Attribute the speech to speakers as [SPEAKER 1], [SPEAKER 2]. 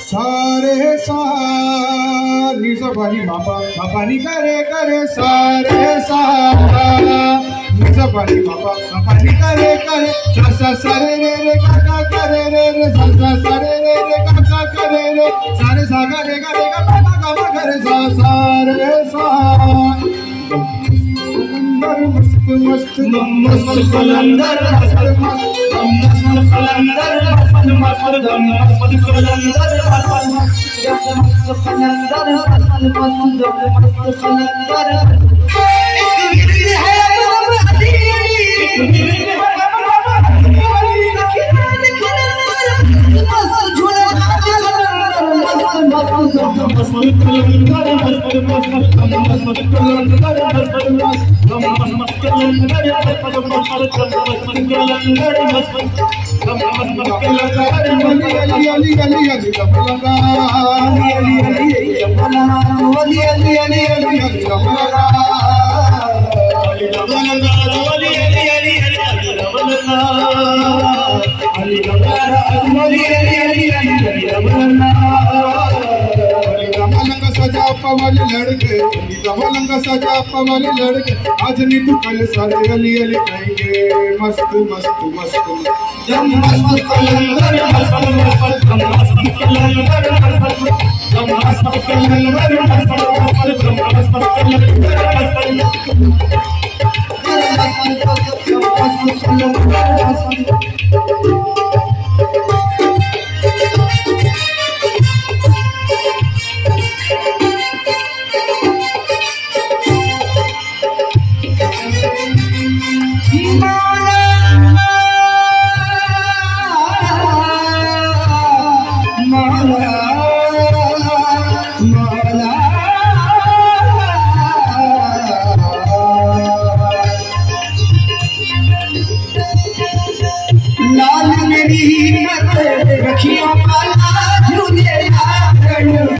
[SPEAKER 1] सारे सा नी सा पानी मापा मापानी करे करे सारे सा नी सा पानी मापा मापानी करे करे सा सा सारे रे का करे रे सा सा सारे रे का करे रे सारे सा गा रे गा मा करे सा सारे सा मस्त मस्त मस्त कलंदर मस्त मस्त कलंदर मस्त मस्त दम मस्त कलंदर मस्त कलंदर मस्त मस्त कलंदर एक वीर है बाबा एक वीर है बाबा मस्त झूला मस्त मस्त मस्त कलंदर मस्त मस्त मस्त कलंदर सजा पवन लड़के रमलंग सजा पवन लड़के आज नी तू कल सारे अली अली कहेंगे मस्त मस्त मस्त जम मस्त कलंदर मस्त मस्त मस्त कलंदर मस्त मस्त कलंदर मस्त मस्त